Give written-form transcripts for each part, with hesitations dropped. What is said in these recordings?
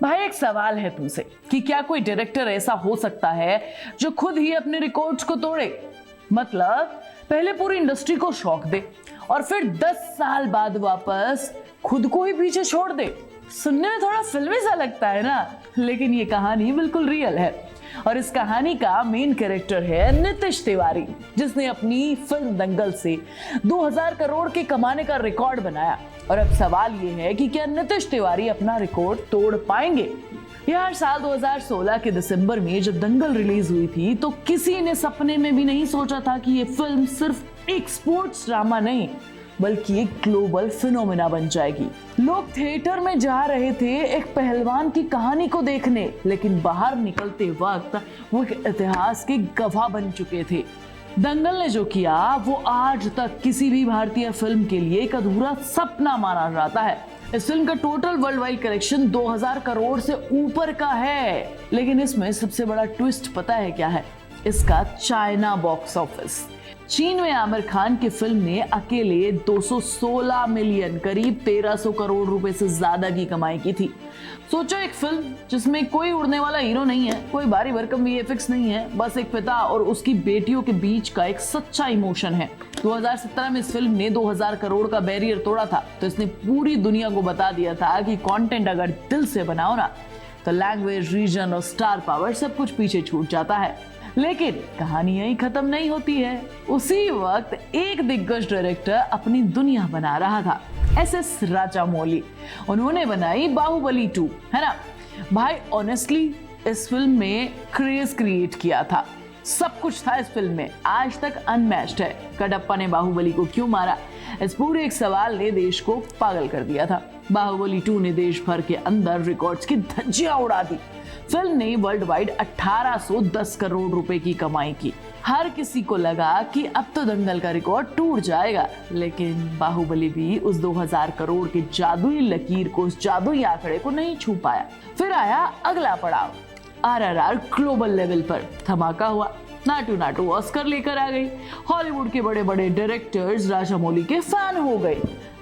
भाई एक सवाल है तुमसे कि क्या कोई डायरेक्टर ऐसा हो सकता है जो खुद ही अपने रिकॉर्ड्स को तोड़े? मतलब पहले पूरी इंडस्ट्री को शॉक दे और फिर 10 साल बाद वापस खुद को ही पीछे छोड़ दे। सुनने में थोड़ा फिल्मी सा लगता है ना, लेकिन ये कहानी बिल्कुल रियल है। और इस कहानी का मेन कैरेक्टर है नीतीश तिवारी, जिसने अपनी फिल्म दंगल से 2000 करोड़ के कमाने का रिकॉर्ड बनाया। और अब सवाल ये है कि क्या नीतीश तिवारी अपना रिकॉर्ड तोड़ पाएंगे? यार साल 2016 के दिसंबर में जब दंगल रिलीज हुई थी तो किसी ने सपने में भी नहीं सोचा था कि ये फिल्म सिर्फ एक स्पोर्ट्स ड्रामा नहीं बल्कि एक ग्लोबल फिनोमेना बन जाएगी। लोग थिएटर में जा रहे थे एक पहलवान की कहानी को देखने, लेकिन बाहर निकलते वक्त वो एक इतिहास के गवाह बन चुके थे। दंगल ने जो किया वो आज तक किसी भी भारतीय फिल्म के लिए एक अधूरा सपना माना जाता है। इस फिल्म का total world wide collection 2000 crore से ऊपर का है, लेकिन इसमें सबसे बड़ा ट्विस्ट पता है क्या है? इसका चाइना बॉक्स ऑफिस। चीन में आमिर खान की फिल्म ने अकेले 216 मिलियन करीब 1300 करोड़ रुपए से ज्यादा की कमाई की थी। सोचो एक फिल्म जिसमें कोई उड़ने वाला हीरो नहीं है, कोई भारी भरकम वीएफएक्स नहीं है, बस एक पिता और उसकी बेटियों के बीच का एक सच्चा इमोशन है। 2017 में इस फिल्म ने 2000 करोड़ का बैरियर तोड़ा था, तो इसने पूरी दुनिया को बता दिया था कि कंटेंट अगर दिल से बनाओ ना तो लैंग्वेज, रीजन और स्टार पावर सब कुछ पीछे छूट जाता है। लेकिन कहानी यही खत्म नहीं होती है। उसी वक्त एक दिग्गज डायरेक्टर अपनी दुनिया बना रहा था, एसएस राजामौली। उन्होंने बनाई बाहुबली 2, है ना भाई? ऑनेस्टली इस फिल्म में क्रेज क्रिएट किया था, सब कुछ था इस फिल्म में, आज तक अनमैच्ड है। कटप्पा ने बाहुबली को क्यों मारा, इस पूरे एक सवाल ने देश को पागल कर दिया था। बाहुबली 2 ने देश भर के अंदर रिकॉर्ड्स की धज्जियां उड़ा दी। फिल्म ने वर्ल्ड वाइड 1810 करोड़ रुपए की कमाई की। हर किसी को लगा कि अब तो दंगल का रिकॉर्ड टूट जाएगा, लेकिन बाहुबली भी उस 2000 करोड़ के जादुई लकीर को, उस जादुई आंकड़े को नहीं छू पाया। फिर आया अगला पड़ाव, आरआरआर ग्लोबल लेवल पर धमाका हुआ। नाटू नाटू ऑस्कर लेकर आ गई। हॉलीवुड के बड़े बड़े डायरेक्टर्स राजामौली के फैन हो गए।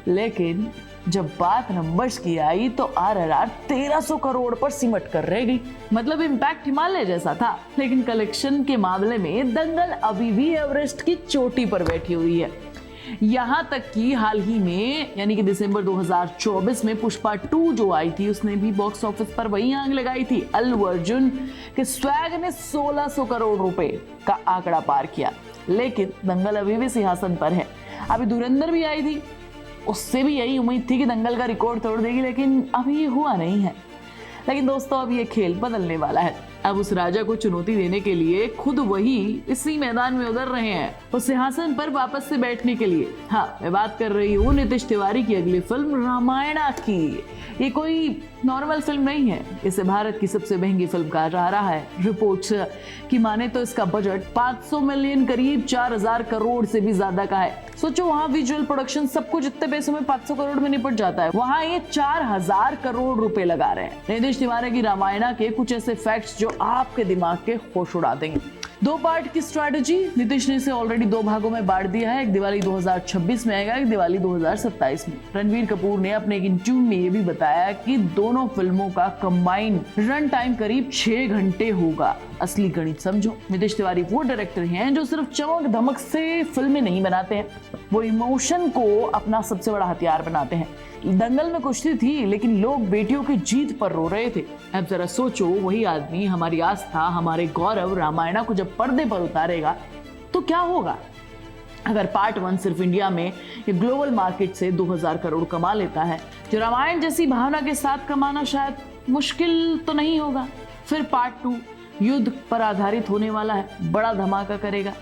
लेकिन जब बात नंबर्स की आई तो आरआरआर 1300 करोड़ पर सिमट कर रह गई। मतलब इम्पैक्ट हिमालय जैसा था, लेकिन कलेक्शन के मामले में दंगल अभी भी एवरेस्ट की चोटी पर बैठी हुई है। यहां तक कि हाल ही में यानी कि दिसंबर 2024 में पुष्पा 2 जो आई थी उसने भी बॉक्स ऑफिस पर वही आग लगाई थी। अल्लू अर्जुन के स्वैग ने 1600 करोड़ रुपए का आंकड़ा पार किया, लेकिन दंगल अभी भी सिंहासन पर है। अभी धुरंधर भी आई थी, उससे भी यही उम्मीद थी कि दंगल का रिकॉर्ड तोड़ देगी, लेकिन अभी ये हुआ नहीं है। लेकिन दोस्तों अब ये खेल बदलने वाला है। अब उस राजा को चुनौती देने के लिए खुद वही इसी मैदान में उतर रहे हैं, उस सिंहासन पर वापस से बैठने के लिए। हाँ, मैं बात कर रही हूँ नीतीश तिवारी की अगली फिल्म रामायणा की। ये कोई नॉर्मल फिल्म नहीं है, इसे भारत की सबसे महंगी फिल्म कहा जा रहा है। रिपोर्ट्स की माने तो इसका बजट 500 मिलियन करीब 4000 करोड़ से भी ज्यादा का है। सोचो वहाँ विजुअल प्रोडक्शन सब कुछ इतने पैसों में 500 करोड़ में निपट जाता है, वहाँ ये 4000 करोड़ रुपए लगा रहे हैं। नीतीश तिवारी की रामायणा के कुछ ऐसे फैक्ट्स जो आपके दिमाग के होश उड़ा देंगे। 2 पार्ट की स्ट्रैटेजी, नीतीश ने इसे ऑलरेडी 2 भागों में बांट दिया है। एक दिवाली 2026 में आएगा, एक दिवाली 2027 में। रणवीर कपूर ने अपने एक इंटरव्यू में ये भी बताया कि दोनों फिल्मों का कंबाइंड रन टाइम करीब 6 घंटे होगा। असली गणित समझो, नीतीश तिवारी वो डायरेक्टर हैं जो सिर्फ चमक धमक से फिल्में नहीं बनाते हैं, वो इमोशन को अपना सबसे बड़ा हथियार बनाते हैं। दंगल में कुश्ती थी, लेकिन लोग बेटियों की जीत पर रो रहे थे। अब जरा सोचो, वही आदमी हमारी आस्था, हमारे गौरव रामायणा को जब पर्दे पर उतारेगा तो क्या होगा? अगर पार्ट 1 सिर्फ इंडिया में या ग्लोबल मार्केट से 2000 करोड़ कमा लेता है, जो रामायण जैसी भावना के साथ कमाना शायद मुश्किल तो नहीं होगा, फिर पार्ट 2 युद्ध पर आधारित होने वाला है, बड़ा धमाका करेगा।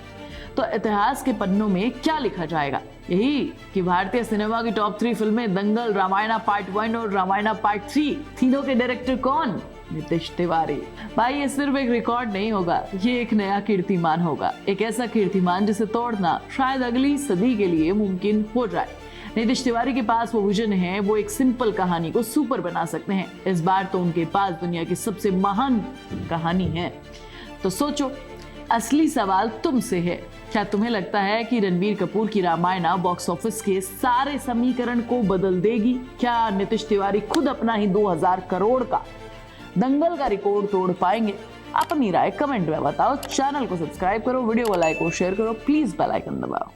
तो इतिहास के पन्नों में क्या लिखा जाएगा? यही कि भारतीय सिनेमा की टॉप 3 फिल्में दंगल, रामायणा पार्ट 1 और रामायणा पार्ट 3, तीनों के डायरेक्टर कौन? नीतीश तिवारी। भाई ये सिर्फ एक रिकॉर्ड नहीं होगा, ये एक नया कीर्तिमान होगा, एक ऐसा कीर्तिमान जिसे तोड़ना शायद अगली सदी के लिए मुमकिन हो जाए। नीतीश तिवारी के पास वो विजन है, वो एक सिंपल कहानी को सुपर बना सकते हैं। इस बार तो उनके पास दुनिया की सबसे महान कहानी है। तो सोचो, असली सवाल तुमसे है, क्या तुम्हें लगता है कि रणबीर कपूर की रामायणा बॉक्स ऑफिस के सारे समीकरण को बदल देगी? क्या नीतीश तिवारी खुद अपना ही 2000 करोड़ का दंगल का रिकॉर्ड तोड़ पाएंगे? अपनी राय कमेंट में बताओ। चैनल को सब्सक्राइब करो, वीडियो को लाइक और शेयर करो, प्लीज बेल आइकन दबाओ।